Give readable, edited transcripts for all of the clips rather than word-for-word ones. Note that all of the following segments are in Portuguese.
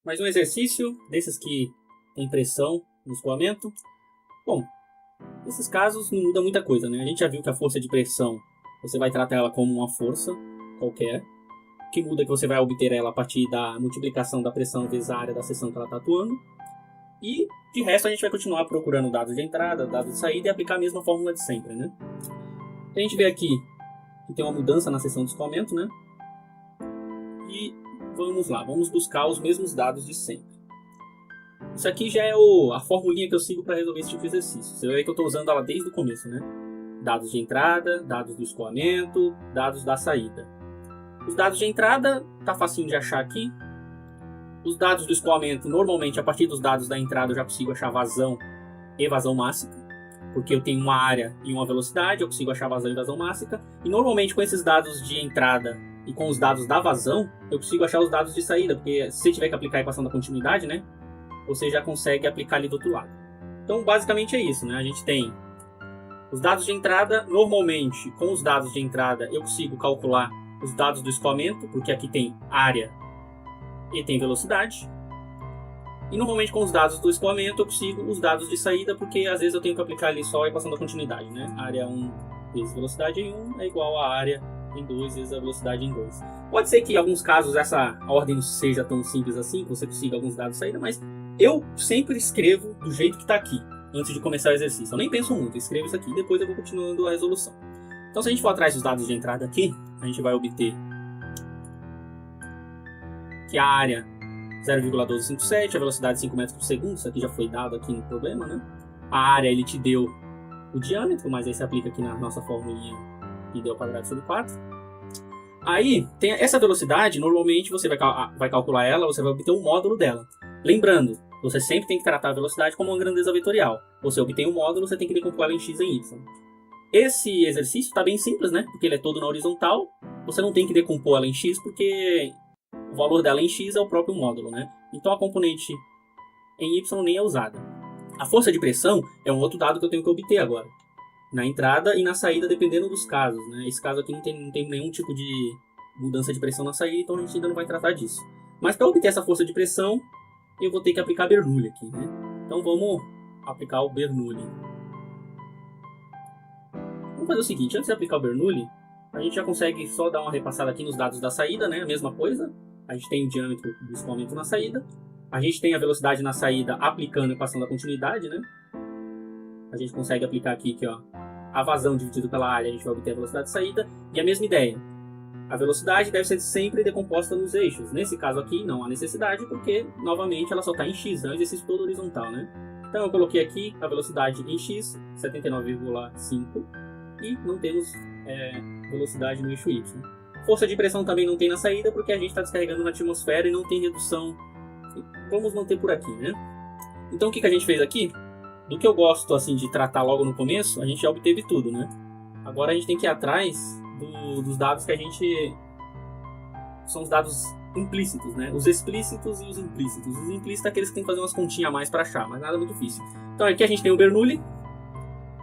mais um exercício desses que tem pressão no escoamento. Bom, nesses casos não muda muita coisa, né? A gente já viu que a força de pressão, você vai tratar ela como uma força qualquer. O que muda é que você vai obter ela a partir da multiplicação da pressão vezes a área da seção que ela está atuando. E, de resto, a gente vai continuar procurando dados de entrada, dados de saída e aplicar a mesma fórmula de sempre, né? A gente vê aqui que tem uma mudança na seção de escoamento, né? E vamos lá, vamos buscar os mesmos dados de sempre. Isso aqui já é a formulinha que eu sigo para resolver esse tipo de exercício. Você vê que eu estou usando ela desde o começo, né? Dados de entrada, dados do escoamento, dados da saída. Os dados de entrada, tá facinho de achar aqui. Os dados do escoamento, normalmente, a partir dos dados da entrada, eu já consigo achar vazão e vazão mássica. Porque eu tenho uma área e uma velocidade, eu consigo achar vazão e vazão mássica. E normalmente, com esses dados de entrada e com os dados da vazão, eu consigo achar os dados de saída. Porque se você tiver que aplicar a equação da continuidade, né? Você já consegue aplicar ali do outro lado. Então, basicamente é isso, né? A gente tem os dados de entrada. Normalmente, com os dados de entrada, eu consigo calcular os dados do escoamento, porque aqui tem área e tem velocidade. E normalmente com os dados do escoamento eu consigo os dados de saída, porque às vezes eu tenho que aplicar ali só a equação da continuidade, né? Área 1 vezes velocidade em 1 é igual a área em 2 vezes a velocidade em 2. Pode ser que em alguns casos essa ordem não seja tão simples assim, que você consiga alguns dados de saída, mas eu sempre escrevo do jeito que está aqui, antes de começar o exercício. Eu nem penso muito, eu escrevo isso aqui e depois eu vou continuando a resolução. Então se a gente for atrás dos dados de entrada aqui, a gente vai obter que a área 0,1257, a velocidade 5 metros por segundo, isso aqui já foi dado aqui no problema, né? A área ele te deu o diâmetro, mas aí se aplica aqui na nossa formulinha que deu quadrado sobre 4. Aí, tem essa velocidade, normalmente você vai calcular ela, você vai obter um módulo dela. Lembrando, você sempre tem que tratar a velocidade como uma grandeza vetorial. Você obtém um módulo, você tem que decompor ela em x e em y. Esse exercício está bem simples, né? Porque ele é todo na horizontal. Você não tem que decompor ela em x, porque o valor dela em x é o próprio módulo, né? Então a componente em y nem é usada. A força de pressão é um outro dado que eu tenho que obter agora. Na entrada e na saída, dependendo dos casos, né? Esse caso aqui não tem nenhum tipo de mudança de pressão na saída, então a gente ainda não vai tratar disso. Mas para obter essa força de pressão, eu vou ter que aplicar Bernoulli aqui, né? Então vamos aplicar o Bernoulli. Vamos fazer o seguinte, antes de aplicar o Bernoulli, a gente já consegue só dar uma repassada aqui nos dados da saída, né? A mesma coisa. A gente tem o diâmetro do escoamento na saída. A gente tem a velocidade na saída aplicando a equação da continuidade, né? A gente consegue aplicar aqui, ó, a vazão dividido pela área, a gente vai obter a velocidade de saída. E a mesma ideia. A velocidade deve ser sempre decomposta nos eixos. Nesse caso aqui, não há necessidade, porque, novamente, ela só está em x, é um exercício todo horizontal, né? Então eu coloquei aqui a velocidade em x, 79,5, e não temos velocidade no eixo y. Força de pressão também não tem na saída, porque a gente está descarregando na atmosfera e não tem redução. Vamos manter por aqui, né? Então o que a gente fez aqui? Do que eu gosto assim de tratar logo no começo, a gente já obteve tudo, né? Agora a gente tem que ir atrás dos dados que a gente... São os dados implícitos, né? Os explícitos e os implícitos. Os implícitos é aqueles que tem que fazer umas continhas a mais para achar, mas nada muito difícil. Então aqui a gente tem o Bernoulli,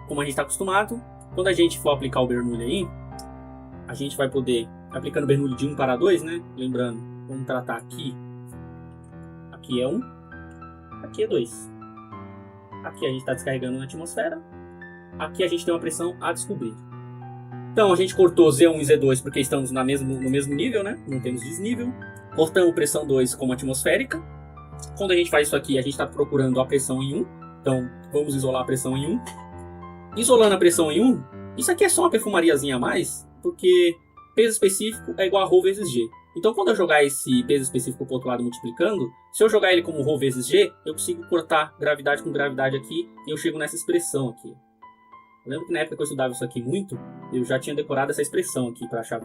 como a gente está acostumado. Quando a gente for aplicar o Bernoulli aí, a gente vai poder, aplicando o Bernoulli de 1 para 2, né? Lembrando, vamos tratar aqui. Aqui é 1, aqui é 2. Aqui a gente está descarregando na atmosfera. Aqui a gente tem uma pressão a descobrir. Então a gente cortou Z1 e Z2 porque estamos no mesmo nível, né? Não temos desnível. Cortamos pressão 2 como atmosférica. Quando a gente faz isso aqui, a gente está procurando a pressão em 1. Então vamos isolar a pressão em 1. Isolando a pressão em 1, isso aqui é só uma perfumariazinha a mais, porque peso específico é igual a ρ vezes G. Então quando eu jogar esse peso específico para o outro lado multiplicando, se eu jogar ele como ρ vezes G, eu consigo cortar gravidade com gravidade aqui e eu chego nessa expressão aqui. Eu lembro que na época que eu estudava isso aqui muito, eu já tinha decorado essa expressão aqui para achar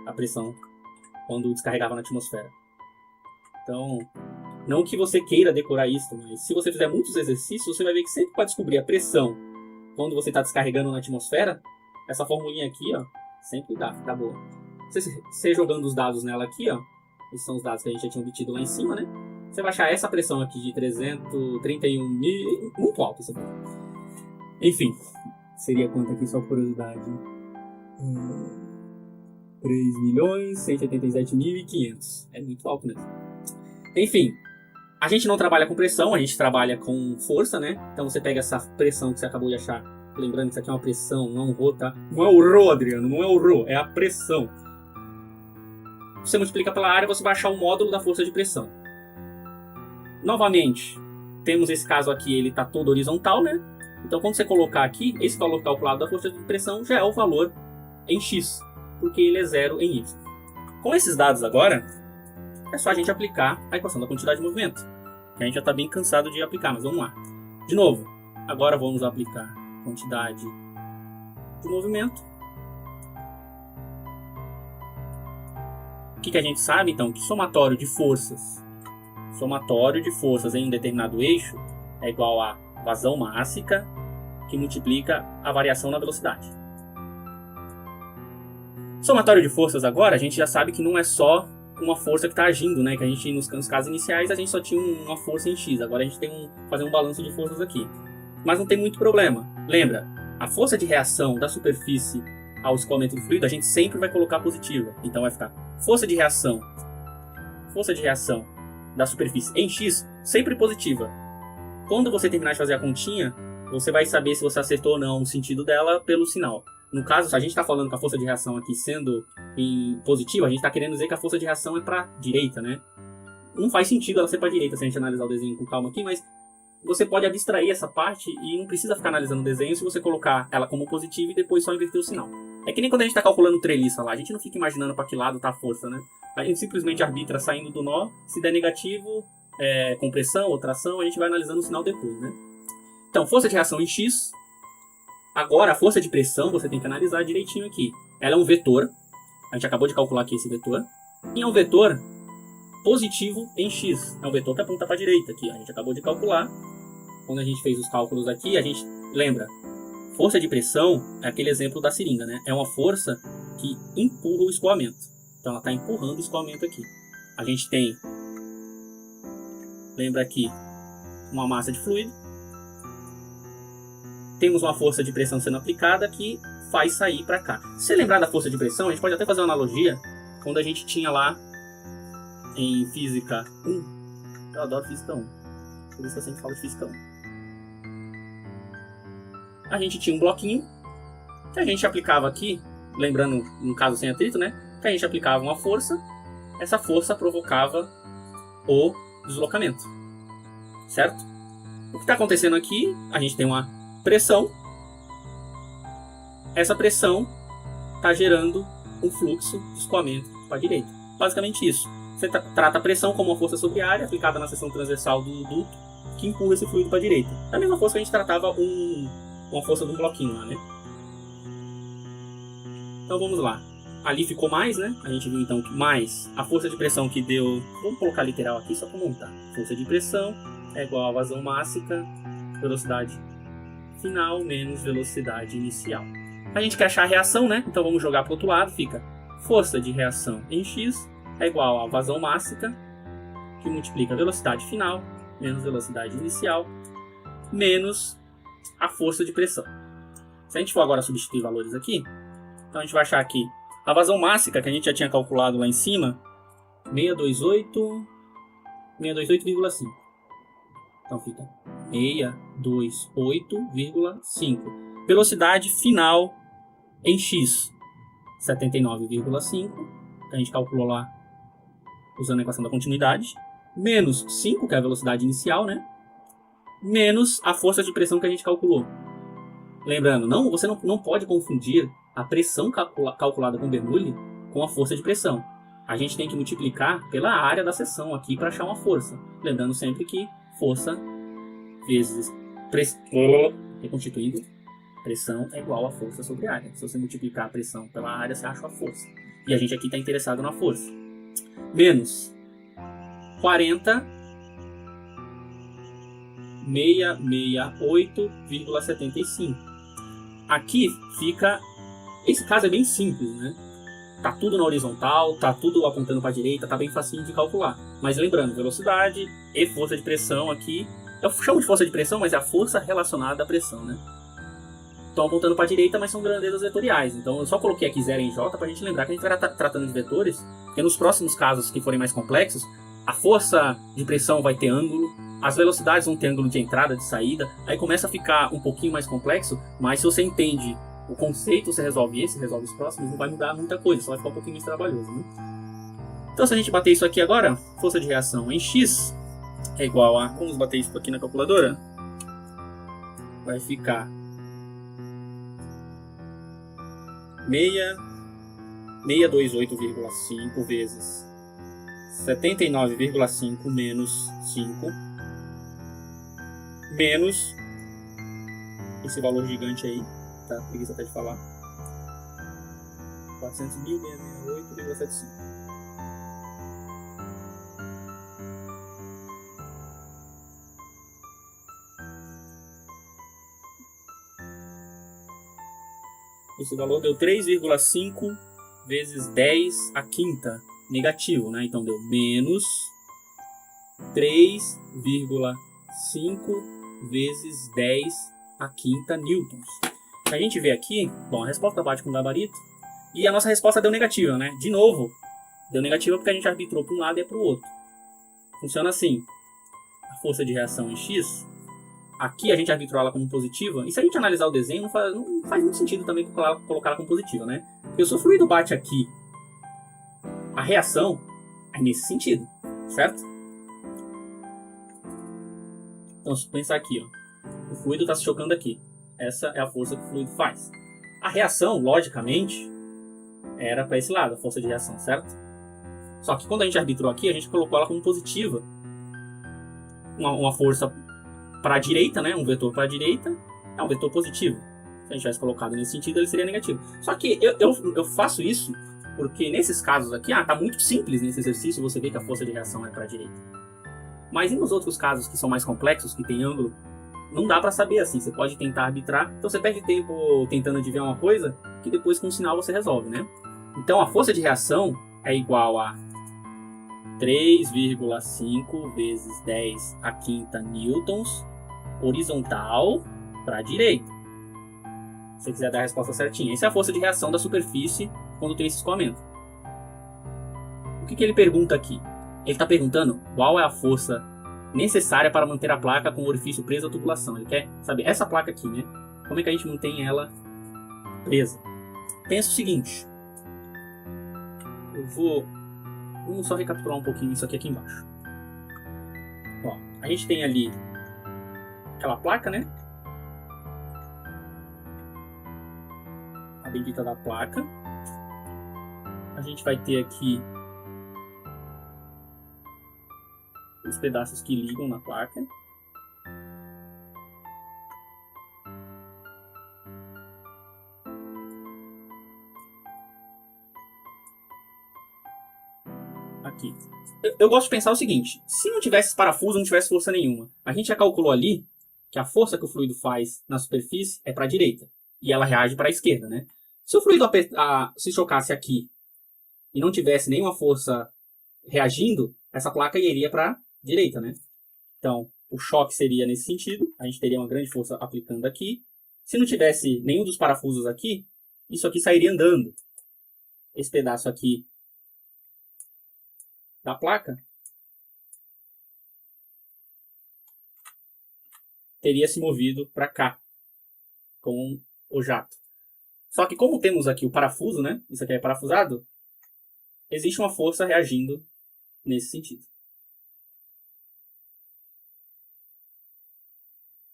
a pressão quando descarregava na atmosfera. Então, não que você queira decorar isso, mas se você fizer muitos exercícios, você vai ver que sempre para descobrir a pressão quando você está descarregando na atmosfera, essa formulinha aqui, ó, sempre fica boa. Você jogando os dados nela aqui, ó, esses são os dados que a gente já tinha obtido lá em cima, né? Você vai achar essa pressão aqui de 331 mil, muito alta essa pressão. Enfim, seria quanto aqui, só por curiosidade? 3.187.500. É muito alto mesmo. Enfim, A gente não trabalha com pressão, a gente trabalha com força, né? Então você pega essa pressão que você acabou de achar. Lembrando que isso aqui é uma pressão, não é um rho, tá? Não é o rho, Adriano, não é o rho, é a pressão. Você multiplica pela área, você vai achar o módulo da força de pressão. Novamente, temos esse caso aqui, ele está todo horizontal, né? Então quando você colocar aqui, esse valor calculado da força de pressão já é o valor em x, porque ele é zero em y. Com esses dados agora, é só a gente aplicar a equação da quantidade de movimento. Que a gente já está bem cansado de aplicar, mas vamos lá. De novo, agora vamos aplicar quantidade de movimento. O que a gente sabe, então? Que somatório de forças em um determinado eixo é igual a vazão mássica que multiplica a variação na velocidade. Somatório de forças agora, a gente já sabe que não é só uma força que está agindo, né? Que a gente, nos casos iniciais, a gente só tinha uma força em x. Agora a gente tem fazer um balanço de forças aqui. Mas não tem muito problema. Lembra, a força de reação da superfície ao escoamento do fluido, a gente sempre vai colocar positiva. Então vai ficar força de reação da superfície em x, sempre positiva. Quando você terminar de fazer a continha, você vai saber se você acertou ou não o sentido dela pelo sinal. No caso, se a gente está falando com a força de reação aqui sendo em positiva, a gente está querendo dizer que a força de reação é para a direita, né? Não faz sentido ela ser para a direita se a gente analisar o desenho com calma aqui, mas você pode abstrair essa parte e não precisa ficar analisando o desenho se você colocar ela como positiva e depois só inverter o sinal. É que nem quando a gente está calculando treliça lá, a gente não fica imaginando para que lado está a força, né? A gente simplesmente arbitra saindo do nó, se der negativo, compressão ou tração, a gente vai analisando o sinal depois, né? Então, força de reação em x. Agora, a força de pressão, você tem que analisar direitinho aqui. Ela é um vetor, a gente acabou de calcular aqui esse vetor, e é um vetor positivo em x. É um vetor que aponta para a direita aqui, a gente acabou de calcular. Quando a gente fez os cálculos aqui, a gente lembra, força de pressão é aquele exemplo da seringa, né? É uma força que empurra o escoamento. Então ela está empurrando o escoamento aqui. A gente tem, lembra aqui, uma massa de fluido. Temos uma força de pressão sendo aplicada que faz sair para cá. Se você lembrar da força de pressão, a gente pode até fazer uma analogia quando a gente tinha lá em Física 1. Eu adoro Física 1. Por isso que eu sempre falo de Física 1. A gente tinha um bloquinho que a gente aplicava aqui, lembrando no caso sem atrito, né? Que a gente aplicava uma força, essa força provocava o deslocamento, certo? O que está acontecendo aqui, a gente tem uma pressão, essa pressão está gerando um fluxo de escoamento para a direita. Basicamente isso. Você trata a pressão como uma força sobre a área aplicada na seção transversal do duto que empurra esse fluido para a direita. É a mesma força que a gente tratava uma força de um bloquinho lá, né? Então vamos lá. Ali ficou mais, né? A gente viu então que mais a força de pressão que deu... Vamos colocar literal aqui só para montar. Força de pressão é igual a vazão mássica, velocidade final menos velocidade inicial. A gente quer achar a reação, né? Então vamos jogar para o outro lado. Fica força de reação em x é igual a vazão mássica, que multiplica a velocidade final menos velocidade inicial, menos a força de pressão. Se a gente for agora substituir valores aqui, então a gente vai achar aqui a vazão mássica, que a gente já tinha calculado lá em cima, 628,5. Então fica 628,5. Velocidade final em x, 79,5. Que a gente calculou lá usando a equação da continuidade. Menos 5, que é a velocidade inicial, né? Menos a força de pressão que a gente calculou. Lembrando, você não pode confundir a pressão calculada com Bernoulli com a força de pressão. A gente tem que multiplicar pela área da seção aqui para achar uma força. Lembrando sempre que força vezes reconstituindo, pressão é igual a força sobre a área. Se você multiplicar a pressão pela área, você acha a força. E a gente aqui está interessado na força. Menos 40,668,75. Aqui fica... Esse caso é bem simples, né? Tá tudo na horizontal, tá tudo apontando para a direita, tá bem facinho de calcular. Mas lembrando, velocidade e força de pressão aqui... Eu chamo de força de pressão, mas é a força relacionada à pressão, né? Estão apontando para a direita, mas são grandezas vetoriais. Então eu só coloquei aqui 0 em J para a gente lembrar que a gente vai estar tratando de vetores, porque nos próximos casos que forem mais complexos, a força de pressão vai ter ângulo, as velocidades vão ter ângulo de entrada, de saída, aí começa a ficar um pouquinho mais complexo, mas se você entende o conceito, você resolve resolve os próximos, não vai mudar muita coisa, só vai ficar um pouquinho mais trabalhoso, né? Então se a gente bater isso aqui agora, força de reação em X é igual a, vamos bater isso aqui na calculadora, vai ficar 628,5 vezes 79,5 menos 5 menos esse valor gigante aí, tá? Preguiça até de falar. 400.668,75. Esse valor deu 3,5 vezes 10 à quinta, negativo, né? Então deu menos 3,5 vezes 10 à quinta newtons. A gente vê aqui, bom, a resposta bate com o gabarito e a nossa resposta deu negativa, né? De novo, deu negativa porque a gente arbitrou para um lado e para o outro. Funciona assim, a força de reação em X, aqui a gente arbitrou ela como positiva, e se a gente analisar o desenho, não faz muito sentido também colocar ela como positiva, né? Porque se o fluido bate aqui, a reação é nesse sentido, certo? Então, se pensar aqui, ó, o fluido está se chocando aqui. Essa é a força que o fluido faz. A reação, logicamente, era para esse lado, a força de reação, certo? Só que quando a gente arbitrou aqui, a gente colocou ela como positiva. Uma força para a direita, né? Um vetor para a direita é um vetor positivo. Se a gente tivesse colocado nesse sentido, ele seria negativo. Só que eu faço isso porque nesses casos aqui, tá muito simples nesse exercício você vê que a força de reação é para a direita. Mas e nos outros casos que são mais complexos, que tem ângulo, não dá para saber assim. Você pode tentar arbitrar, então você perde tempo tentando adivinhar uma coisa que depois com o sinal você resolve, né? Então a força de reação é igual a 3,5 vezes 10 à quinta newtons horizontal para a direita. Se você quiser dar a resposta certinha. Essa é a força de reação da superfície quando tem esse escoamento. O que ele pergunta aqui? Ele está perguntando qual é a força necessária para manter a placa com o orifício preso à tubulação. Ele quer saber essa placa aqui, né? Como é que a gente mantém ela presa? Pensa o seguinte. Vamos só recapitular um pouquinho isso aqui embaixo. Ó, a gente tem ali aquela placa, né? A bendita da placa. A gente vai ter aqui os pedaços que ligam na placa. Aqui. Eu gosto de pensar o seguinte, se não tivesse parafuso, não tivesse força nenhuma. A gente já calculou ali que a força que o fluido faz na superfície é para a direita e ela reage para a esquerda, né? Se o fluido se chocasse aqui e não tivesse nenhuma força reagindo, essa placa iria para a direita, né? Então, o choque seria nesse sentido, a gente teria uma grande força aplicando aqui. Se não tivesse nenhum dos parafusos aqui, isso aqui sairia andando. Esse pedaço aqui da placa teria se movido para cá com o jato. Só que como temos aqui o parafuso, né? Isso aqui é parafusado, existe uma força reagindo nesse sentido.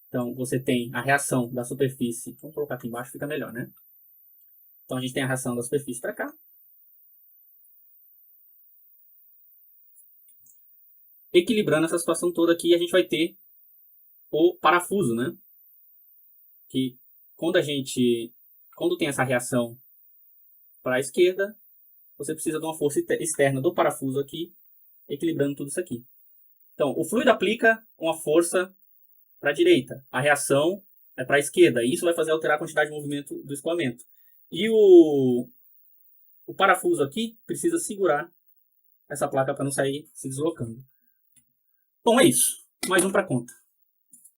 Então você tem a reação da superfície, vamos colocar aqui embaixo, fica melhor, né? Então a gente tem a reação da superfície para cá, equilibrando essa situação toda aqui, a gente vai ter o parafuso, né? Que quando tem essa reação para a esquerda, você precisa de uma força externa do parafuso aqui, equilibrando tudo isso aqui. Então, o fluido aplica uma força para a direita, a reação é para a esquerda, e isso vai fazer alterar a quantidade de movimento do escoamento. E o parafuso aqui precisa segurar essa placa para não sair se deslocando. Bom, é isso. Mais um para conta.